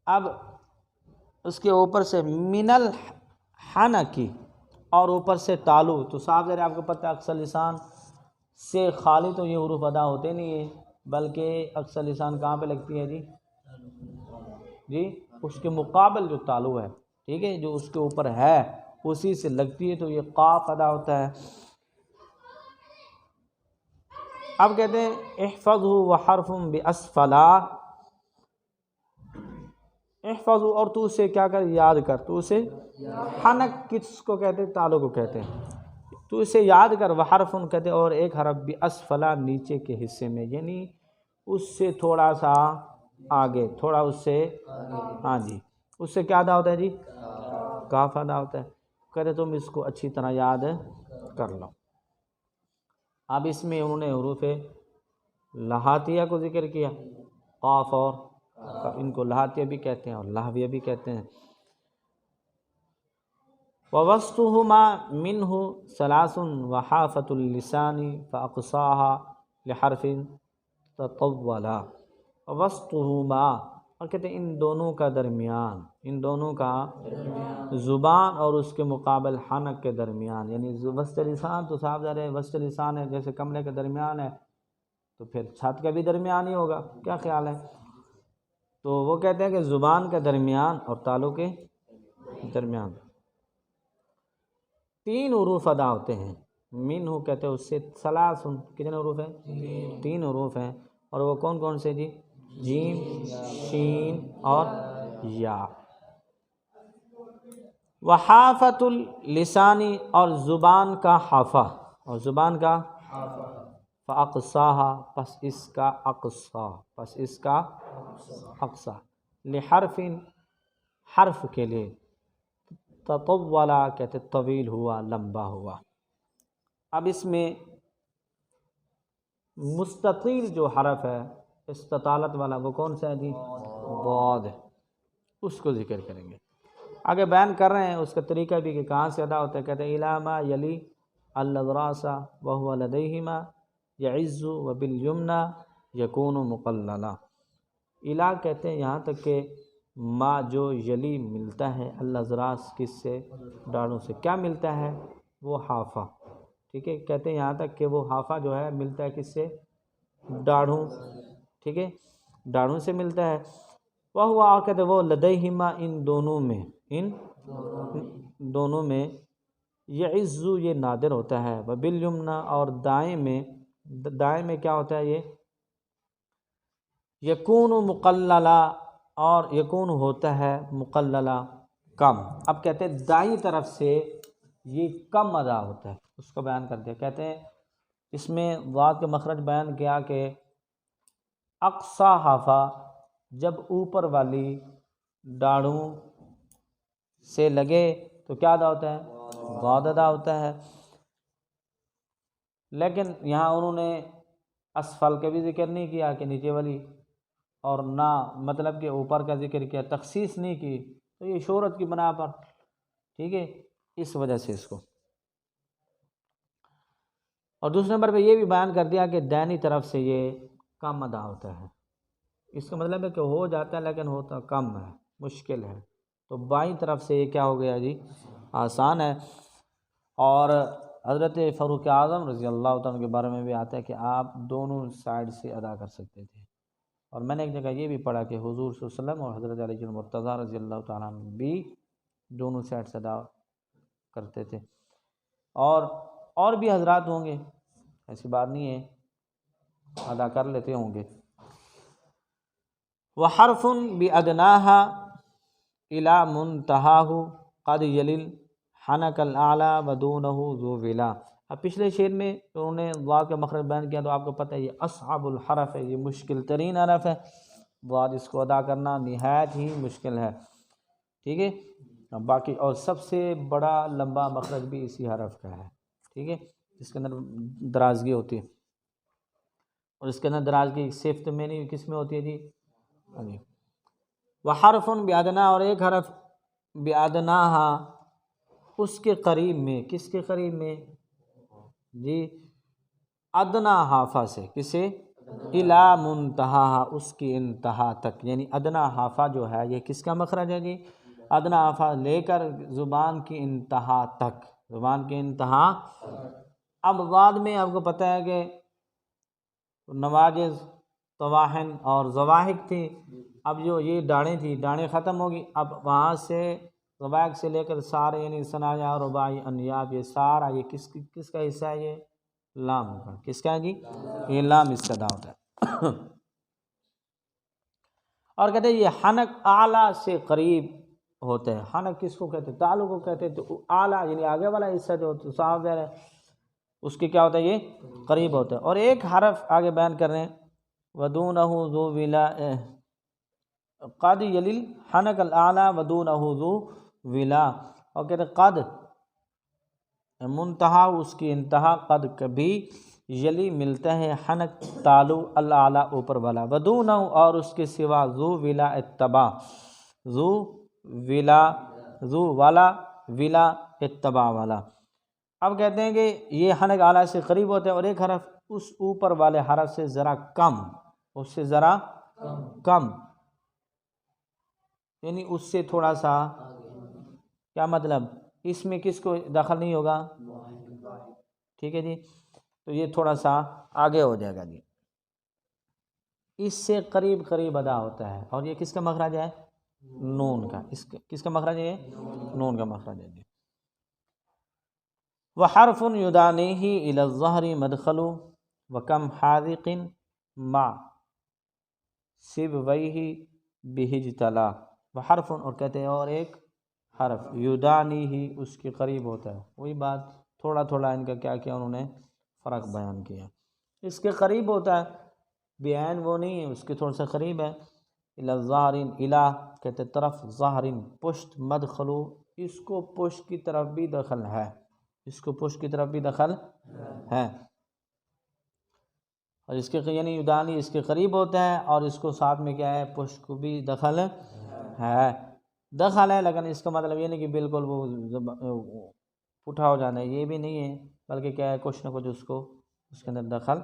Speaker 2: اب اس کے اوپر سے من الحنک، اور اوپر سے تالو، تو صاف ظاہر آپ کو پتہ ہے اقصى اللسان سے خالی تو یہ حروف ادا ہوتے نہیں ہیں، بلکہ اقصى اللسان کہاں پہ لگتی ہے جی؟ اس کے مقابل جو تالو ہے، ٹھیک ہے، جو اس کے اوپر ہے اسی سے لگتی ہے، تو یہ قاف ادا ہوتا ہے۔ اب کہتے ہیں احفظہ وحرف باسفلا، احفظ، اور تو اسے کیا کر؟ یاد کر، تو اسے حنک کس کو کہتے ہیں؟ تالو کو کہتے ہیں، تو اسے یاد کر۔ وحرف کہتے ہیں، اور ایک حرف باسفلا، نیچے کے حصے میں، یعنی اس سے تھوڑا سا آگے، تھوڑا اس سے، ہاں جی، اس سے کیا ادا ہوتا ہے جی؟ کاف ادا ہوتا ہے۔ کہتے تم اس کو اچھی طرح یاد کر لو۔ اب اس میں انہوں نے حروف لہاتیہ کو ذکر کیا، قاف اور ان کو لہاتیہ بھی کہتے ہیں اور لہویہ بھی کہتے ہیں۔ وَوَسْطُهُمَا مِنْهُ ثَلَاثٌ وَحَافَةُ اللِّسَانِ فَأَقْصَاهَا لِحَرْفٍ تَطَوَّلَا۔ وَوَسْطُهُمَا، اور کہتے ہیں ان دونوں کا درمیان، ان دونوں کا زبان اور اس کے مقابل حنک کے درمیان، یعنی وسط لسان تو صاف ظاہر ہے وسط لسان ہے، جیسے کمرے کے درمیان ہے تو پھر چھت کا بھی درمیان ہی ہوگا، کیا خیال ہے؟ تو وہ کہتے ہیں کہ زبان کے درمیان اور تالو کے درمیان 3 حروف ادا ہوتے ہیں۔ منہ کہتے ہیں اس سے ثلاث، کتنے حروف ہیں؟ 3 حروف ہیں، اور وہ کون کون سے جی؟ جیم شین اور یا۔ وحافۃ اللسانی اور زبان کا حافہ، اور زبان کا فاقصاہا پس اس کا اقصا، پس اس کا اقصا، لحرف حرف کے لیے، تطولا کہتے طویل ہوا لمبا ہوا۔ اب اس میں مستطیل جو حرف ہے استطالت والا وہ کون سا ہے جی؟ ضاد، اس کو ذکر کریں گے۔ آگے بیان کر رہے ہیں اس کا طریقہ بھی کہ کہاں سے ادا ہوتا ہے، کہتے ہیں الاما یلی الاضراس وهو لديهما یعز وبالیمنى یکون مقللا۔ الا کہتے ہیں یہاں تک کہ ما جو یلی ملتا ہے الاضراس کس سے؟ ڈاڑوں سے۔ کیا ملتا ہے؟ وہ حافہ، ٹھیک ہے، کہتے ہیں یہاں تک کہ وہ حافہ جو ہے ملتا ہے کس سے؟ ڈاڑھوں، ٹھیک ہے، ڈاڑھوں سے ملتا ہے۔ وہ کہتے ہیں وہ لدیہما ان دونوں میں، ان دونوں میں، یعزو یہ نادر ہوتا ہے، وبالیمنى اور دائیں میں، دائیں میں کیا ہوتا ہے یہ؟ یکون مقللا، اور یکون ہوتا ہے مقللا کم۔ اب کہتے ہیں دائیں طرف سے یہ کم ادا ہوتا ہے، اس کو بیان کر دیا۔ کہتے ہیں اس میں ضاد کے مخرج بیان کیا کہ اقصا حافہ جب اوپر والی ڈاڑھوں سے لگے تو کیا ادا ہوتا ہے؟ ضاد ادا ہوتا ہے۔ لیکن یہاں انہوں نے اسفل کا بھی ذکر نہیں کیا کہ نیچے والی، اور نہ مطلب کہ اوپر کا ذکر کیا، تخصیص نہیں کی، تو یہ شہرت کی بنا پر، ٹھیک ہے، اس وجہ سے اس کو۔ اور دوسرے نمبر پہ یہ بھی بیان کر دیا کہ دائنی طرف سے یہ کم ادا ہوتا ہے، اس کا مطلب ہے کہ ہو جاتا ہے لیکن ہوتا کم ہے، مشکل ہے، تو بائیں طرف سے یہ کیا ہو گیا جی؟ آسان ہے۔ اور حضرت فاروق اعظم رضی اللہ تعالیٰ کے بارے میں بھی آتا ہے کہ آپ دونوں سائڈ سے ادا کر سکتے تھے۔ اور میں نے ایک جگہ یہ بھی پڑھا کہ حضور صلی اللہ علیہ وسلم اور حضرت علی المرتضیٰ رضی اللہ تعالیٰ عنہ بھی دونوں سائڈ سے ادا کرتے تھے، اور بھی حضرات ہوں گے، ایسی بات نہیں ہے، ادا کر لیتے ہوں گے۔ وحرف بأدناها إلى منتهاه قد يلل حنك الأعلى ودونه ذو ولا۔ اب پچھلے شعر میں انہوں نے ضاد کا مخرج بیان کیا تو آپ کو پتہ ہے یہ اصعب الحرف ہے، یہ مشکل ترین حرف ہے، ضاد اس کو ادا کرنا نہایت ہی مشکل ہے، ٹھیک ہے۔ باقی اور سب سے بڑا لمبا مخرج بھی اسی حرف کا ہے، ٹھیک ہے، جس کے اندر درازگی ہوتی ہے، اور اس کے اندر درازگی صفت میں نہیں، کس میں ہوتی ہے جی؟ وحرف بأدنا، اور ایک حرف بأدناها اس کے قریب میں، کس کے قریب میں جی؟ ادنا حافہ سے، کسے؟ الا منتہا، اس کی انتہا تک، یعنی ادنا حافہ جو ہے یہ کس کا مخرج ہے جی؟ ادنا حافہ لے کر زبان کی انتہا تک، زبان کی انتہا۔ اب ضاد میں آپ کو پتہ ہے کہ نواجز، طواحن اور زواحق تھی، اب جو یہ ڈاڑیں تھی، ڈاڑیں ختم ہوگی، اب وہاں سے زواحق سے لے کر سارے یعنی ثنایا، رباعی، انیاب، یہ سارا یہ کس کا حصہ ہے؟ یہ لام کا، کس کا ہے جی؟ یہ لام اس کا ادا ہوتا ہے۔ اور کہتے ہیں یہ حنک اعلیٰ سے قریب ہوتا ہے۔ حنک کس کو کہتے ہیں؟ تعلق کو کہتے ہیں، تو اعلیٰ یعنی آگے والا حصہ جو صاف ہے اس کے کیا ہوتا ہے؟ یہ قریب ہوتا ہے۔ اور ایک حرف آگے بیان کر رہے ہیں، ودونہ ذو ولا، قد یلیل حنک الاعلیٰ ودونہ ذو ولا، اور کہتے ہیں قد منتہا اس کی انتہا، قد کبھی، یلی ملتا ہے، حنک تالو، الاعلیٰ اوپر والا، ودونہ اور اس کے سوا، ذو ولا اتباع، ذو ولا، ذو والا، ولا اتباع والا۔ اب کہتے ہیں کہ یہ حنک اعلیٰ سے قریب ہوتا ہے، اور ایک حرف اس اوپر والے حرف سے ذرا کم، اس سے ذرا کم، یعنی اس سے تھوڑا سا، کیا مطلب؟ اس میں کس کو دخل نہیں ہوگا، ٹھیک ہے جی، تو یہ تھوڑا سا آگے ہو جائے گا جی، اس سے قریب قریب ادا ہوتا ہے، اور یہ کس کا مخرج ہے؟ نون کا۔ کس کا مخرج ہے؟ نون کا مخرج ہے جی۔ وحرف یدانیہ الی الظہر مدخل وکم حاذق مع سبویہ بہجتلا وحرف، اور کہتے ہیں اور ایک حرف یدانی ہی اس کے قریب ہوتا ہے. وہی بات تھوڑا تھوڑا ان کا کیا کیا انہوں نے فرق بیان کیا. اس کے قریب ہوتا ہے، بیان وہ نہیں ہے، اس کے تھوڑا سا قریب ہے. الی ظاہرین، الی کہتے طرف، ظاہرین پشت، مدخلو اس کو پشت کی طرف بھی دخل ہے، اس کو پشت کی طرف بھی دخل ہے. اور اس کے یعنی یدانی اس کے قریب ہوتا ہے، اور اس کو ساتھ میں کیا ہے پشت کو بھی دخل ہے. دخل ہے لیکن اس کا مطلب یہ نہیں کہ بالکل وہ پٹھا ہو جانا ہے، یہ بھی نہیں ہے، بلکہ کیا ہے کچھ نہ کچھ اس کو اس کے اندر دخل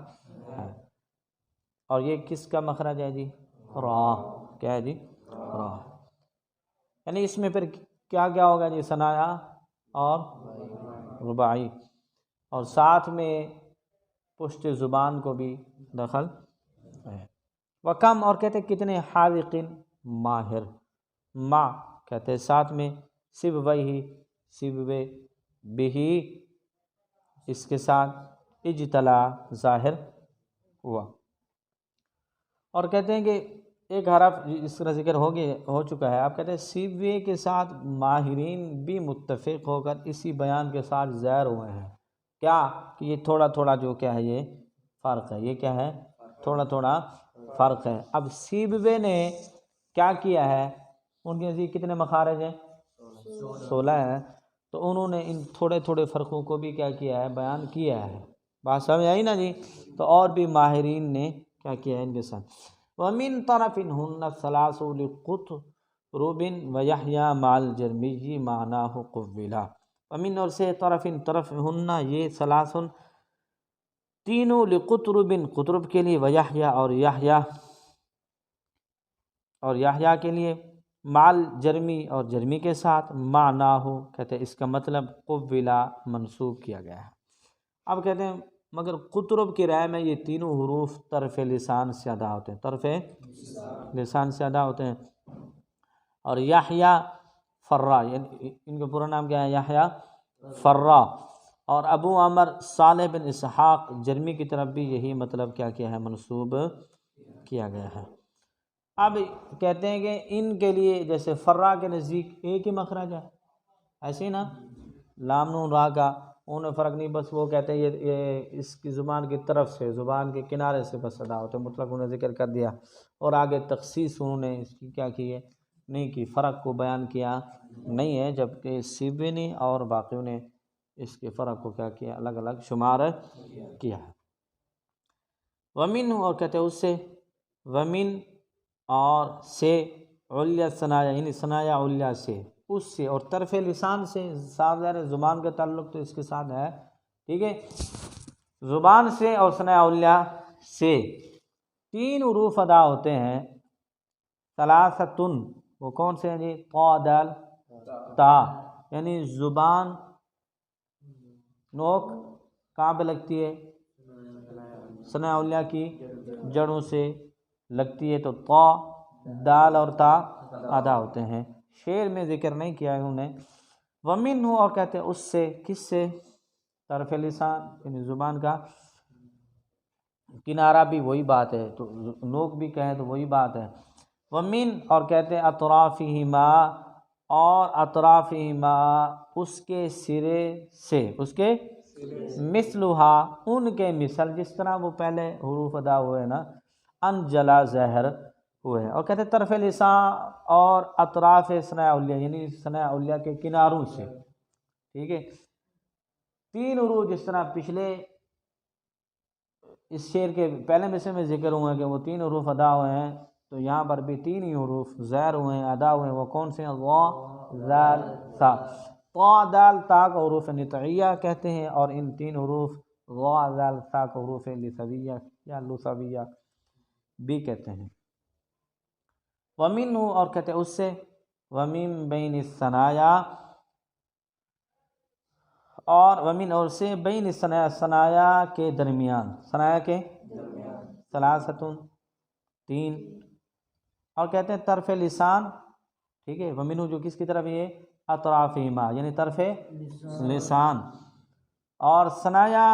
Speaker 2: ہے. اور یہ کس کا مخرج ہے جی؟ را. کیا ہے جی؟ را. یعنی اس میں پھر کیا کیا ہوگا جی؟ ثنایا اور رباعی، اور ساتھ میں پشت زبان کو بھی دخل ہے. وکم، اور کہتے کتنے، حاذقن ماہر، ما کہتے ساتھ میں سبویہ، سبوے بہی اس کے ساتھ اجتلا ظاہر ہوا. اور کہتے ہیں کہ ایک حرف اس طرح ذکر ہو چکا ہے. آپ کہتے ہیں سبوے کے ساتھ ماہرین بھی متفق ہو کر اسی بیان کے ساتھ زیر ہوئے ہیں. کیا کہ یہ تھوڑا تھوڑا جو کیا ہے یہ فرق ہے، یہ کیا ہے تھوڑا تھوڑا فرق ہے. اب سیبوے نے کیا کیا ہے، ان کے نزدیک کتنے مخارج ہیں؟ 16 ہیں. تو انہوں نے ان تھوڑے تھوڑے فرقوں کو بھی کیا کیا ہے، بیان کیا ہے. بات سمجھ آئی نا جی؟ تو اور بھی ماہرین نے کیا کیا ہے ان کے ساتھ. وَمِن طَرَفٍ هُنَّ الثَّلَاثُ لِقُطْرُبٍ وَيَحْيَى مَعَ الْجَرْمِيِّ مَعْنَاهُ قُوِّلَا. وَمِن، اور سے، طرف ہننا یہ ثلاثن تینوں، لقطربن قطرب کے لیے، ویحییٰ اور یحییٰ کے لیے، مال جرمی اور جرمی کے ساتھ، معناہ کہتے ہیں اس کا مطلب قولا منسوب کیا گیا ہے. اب کہتے ہیں مگر قطرب کی رائے میں یہ تینوں حروف طرف لسان سے ادا ہوتے ہیں، طرف لسان سے ادا ہوتے ہیں. اور یحییٰ فرا، یعنی ان کا پورا نام کیا ہے؟ یحییٰ فرا. اور ابو عمر صالح بن اسحاق جرمی کی طرف بھی یہی مطلب کیا ہے منسوب کیا گیا ہے. اب کہتے ہیں کہ ان کے لیے جیسے فرا کے نزدیک ایک ہی مخرج ہے، ایسے ہی نا لام نون را کا انہیں فرق نہیں، بس وہ کہتے ہیں یہ اس کی زبان کی طرف سے، زبان کے کنارے سے بس ادا ہوتے ہیں، مطلق انہیں ذکر کر دیا. اور آگے تخصیص انہوں نے اس کی کیا کی ہے، نہیں کی، فرق کو بیان کیا نہیں ہے. جبکہ سیبوے نے اور باقیوں نے اس کے فرق کو کیا کیا، الگ الگ شمار کیا ہے. ومن، اور کہتے ہیں اس سے، ومن اور سے، علیا ثنایا، یعنی ثنایا علیا سے، اس سے، اور طرف لسان سے. صاف ظاہر ہے زبان کا تعلق تو اس کے ساتھ ہے، ٹھیک ہے. زبان سے اور ثنایا علیا سے 3 حروف ادا ہوتے ہیں. ثلاثتن، وہ کون سے ہیں جی؟ طا دال تا، یعنی زبان نوک کہاں پہ لگتی ہے؟ ثنایا علیا کی جڑوں سے لگتی ہے، تو طا دال اور تا ادا ہوتے ہیں. شعر میں ذکر نہیں کیا انہوں نے. ومن، اور کہتے ہیں اس سے، کس سے؟ طرف لسان یعنی زبان کا کنارہ بھی وہی بات ہے، تو نوک بھی کہیں تو وہی بات ہے. ومن، اور کہتے ہیں اطرافہما، اور اطرافہما اس کے سرے سے، اس کے مثلہا ان کے مثل، جس طرح وہ پہلے حروف ادا ہوئے نا، انجلا ظاہر ہوئے. اور کہتے ہیں طرف لسان اور اطراف ثنایا علیہ، یعنی ثنایا علیہ کے کناروں سے، ٹھیک ہے. 3 حروف جس طرح پچھلے اس شعر کے پہلے مصرع میں ذکر ہوئے ہیں کہ وہ 3 حروف ادا ہوئے ہیں، تو یہاں پر بھی 3 ہی حروف زیر ہوئے ہیں، ادا ہوئے ہیں. وہ کون سے ہیں؟ ضا ذال تا. طا دال تا کو حروف نطعیہ کہتے ہیں، اور ان 3 حروف ضا ذال تا کو حروف لثویہ یا لثویہ بھی کہتے ہیں. ومن، اور کہتے ہیں اس سے، ومن بین الثنایا، اور ومن، اور سے، بین الثنایا ثنایا کے درمیان، ثنایا کے ثلاثتن 3، اور کہتے ہیں طرف لسان، ٹھیک ہے. ومن جو کس کی طرف ہے؟ اطرافہما، یعنی طرف لسان. اور ثنایا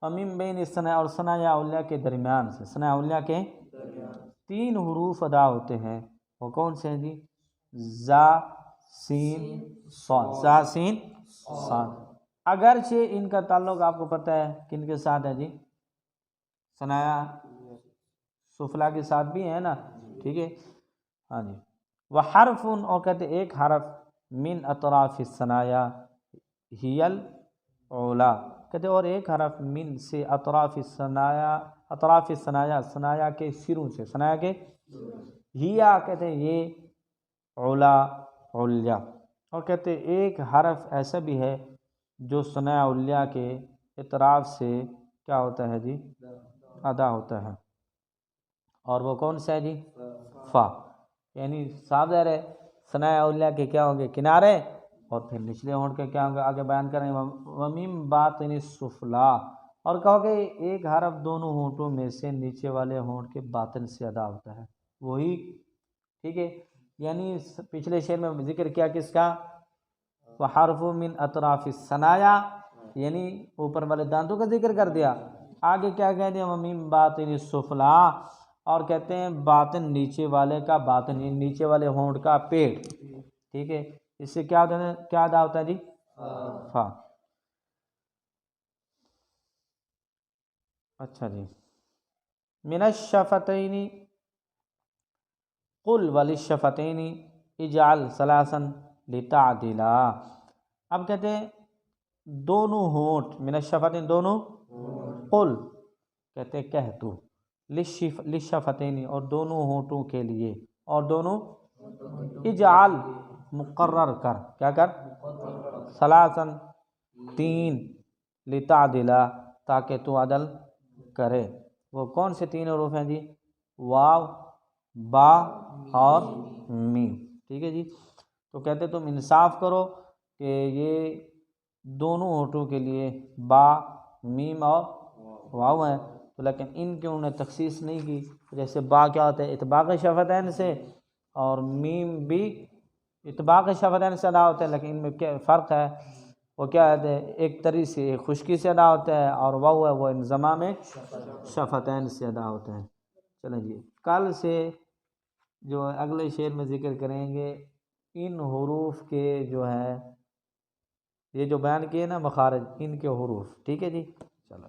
Speaker 2: ومن بین الثنایا، اور ثنایا علیہ کے درمیان سے، ثنایا علیہ کے 3 حروف ادا ہوتے ہیں، وہ کون سے ہیں جی؟ زا سین صاد، زا سین صاد۔ اگرچہ ان کا تعلق آپ کو پتہ ہے کن کے ساتھ ہے جی؟ ثنایا سفلا کے ساتھ بھی ہے نا، ٹھیک ہے، ہاں جی۔ وحرف، اور کہتے ایک حرف، من اطراف الثنایا ہی العلا، کہتے اور ایک حرف من سے اطراف الثنایا، ثنایا کے سروں سے، ثنایا کے ہیا، کہتے ہیں یہ علا علیا، اور کہتے ایک حرف ایسا بھی ہے جو ثنایا علیا کے اطراف سے کیا ہوتا ہے جی؟ ادا ہوتا ہے، اور وہ کون سا ہے جی؟ فا، یعنی صاف ظاہر ہے ثنایا علیا کے کیا ہوں گے؟ کنارے، اور پھر نچلے ہونٹ کے کیا ہوں گے؟ آگے بیان کریں گے، ومیم باطن السفلا، اور کہو کہ ایک حرف دونوں ہونٹوں میں سے نیچے والے ہونٹ کے باطن سے ادا ہوتا ہے، وہی، ٹھیک ہے، یعنی پچھلے شعر میں ذکر کیا کس کا؟ وحرف من اطراف الثنایا، یعنی اوپر والے دانتوں کا ذکر کر دیا، آگے کیا کہہ دیا؟ ومیم باطن السفلا، اور کہتے ہیں باطن نیچے والے کا، باطن یعنی نیچے والے ہونٹ کا پیٹ، ٹھیک ہے، اس سے کیا ادا ہوتا ہے جی؟ فا۔ اچھا جی، من الشفتین قل وللشفتین اجعل ثلاثا لتعدلا، اب کہتے ہیں دونوں ہونٹ، من الشفتین دونوں، قل کہتے ہیں کہہ تو، للشفتین اور دونوں ہونٹوں کے لیے، اور دونوں، اجعل مقرر کر، کیا کر؟ ثلاثا 3، لتعدلا تاکہ تو عدل کرے، وہ کون سے 3 حروف ہیں جی؟ واو، با اور میم، ٹھیک ہے جی۔ تو کہتے تم انصاف کرو کہ یہ دونوں ہونٹوں کے لیے با، میم اور واو ہیں، تو لیکن ان کے انہوں نے تخصیص نہیں کی، جیسے با کیا ہوتا ہے؟ اطباق شفتین سے، اور میم بھی اطباق شفتین سے ادا ہوتا ہے، لیکن ان میں کیا فرق ہے؟ وہ کیا ہے؟ ایک طری سے خشکی سے ادا ہوتا ہے، اور واو ہے وہ انضمام شفتین سے ادا ہوتا ہے۔ چلیں جی، کل سے جو اگلے شعر میں ذکر کریں گے ان حروف کے جو ہے، یہ جو بیان کیے نا مخارج، ان کے حروف، ٹھیک ہے جی، چلو۔